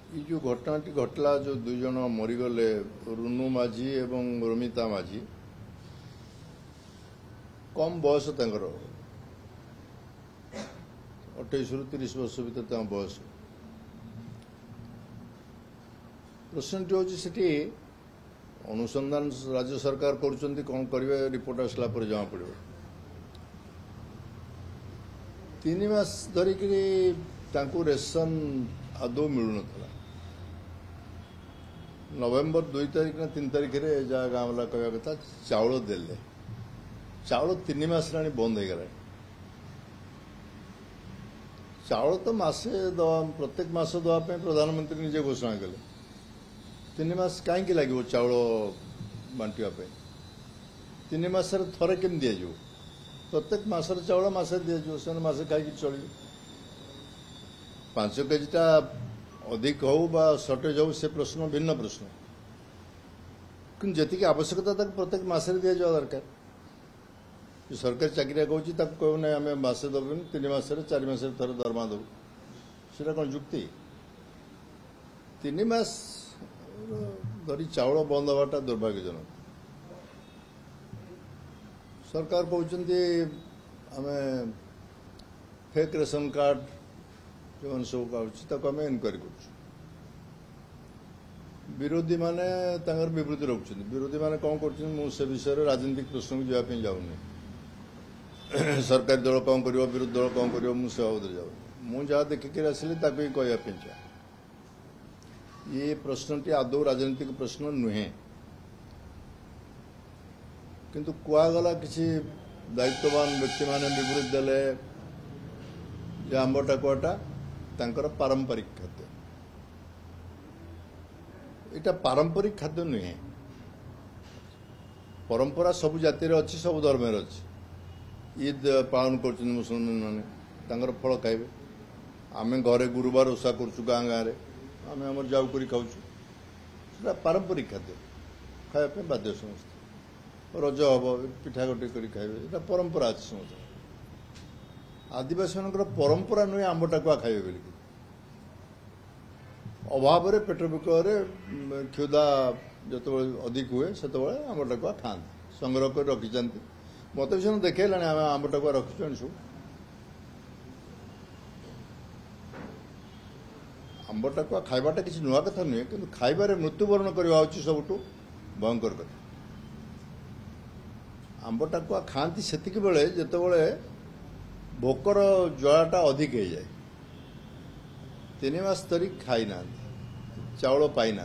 ये जो घटनाटी घटला जो दुई जन मरीगले रुनु माझी एवं रमिता माझी कम बयस 28 ରୁ 30 वर्ष भर बयस प्रश्नटी हूँ से अनुसंधान राज्य सरकार करुँच कौन करेंगे रिपोर्ट आसला जमा पड़ो 3 मास धरिक रेशन आदौ मिलू ना नवेम्बर 2 तारिख ना 3 तारिख जहाँ गाँव वाला कह कथा चाउल देले चाउल 3 मास बंद हो गला चाउल तो मासे दवा प्रत्येक मास दवाई प्रधानमंत्री निजे घोषणा कले 3 मास कहीं लगे चाउल बांटापी 3 मास थरे केम दि जाव प्रत्येक मासर चाउल मसे दि से मसे खाई चल 5 केजीटा अधिक हो सर्टेज हो से प्रश्न भिन्न प्रश्न कि जी आवश्यकता तक प्रत्येक मसरे दि जावा दरकार सरकारी चाकरिया कहूँ कहना आम मसे दबुन 3 मासरे 4 मासरे थोड़े दरमा दबु से कौन जुक्ति 3 मास धरी चाउल बंद हवाटा दुर्भाग्यजनक सरकार कहते आम फेक रेशन कार्ड जो सब आम इनक्वारी कर विरोधी माने विवृत्ति रखुच्च विरोधी माने कौन कर से विषय राजनीतिक प्रश्न को जावाई जाऊनी सरकारी दल कौन कर विरोधी दल कौन कर मुझे बाबद जाऊँ मुझे देखिक आसिली कहवाई चाहे ये प्रश्नटी आदौ राजनीतिक प्रश्न नुहे किंतु कुआगला किसी दायित्ववान व्यक्ति माने विवृत्ति देले आंब टाकुआटा पारंपरिक खाद्य यहाँ पारंपरिक खाद्य नुहे परंपरा सब जातिर अच्छी सब धर्म अच्छी ईद पालन कर मुसलमान मैंने फल खाइबे आम घरे गुरुवार ओषा कर गाँ गाँव आम आम जाऊ कर खाऊँ पारंपरिक खाद्य खायापी बाध्य समस्त रज हम पिठा गोटे कर खाइबे ये परंपरा अच्छी समस्त आदिवासी मान परंपरा नुहे आंब टाकुआ खाइबे बोली अभाव पेट विकल क्षुधा जो अधिक हुए से आंब टाकुआ खाते संग्रह कर रखी मत भी से देखेला आम आंब टाकुआ रखी सब आंब टाकुआ खाइबाटा किसी नुआ कथा नुहे कि खाइबारे मृत्युवरण करवा सबुठ भयंकर कथा आंब टाकुआ खाती से बेले जिते भोकर ज्वालाटा अधिक हो जाए 3 मास धरी खाई ना चाउल पाई ना।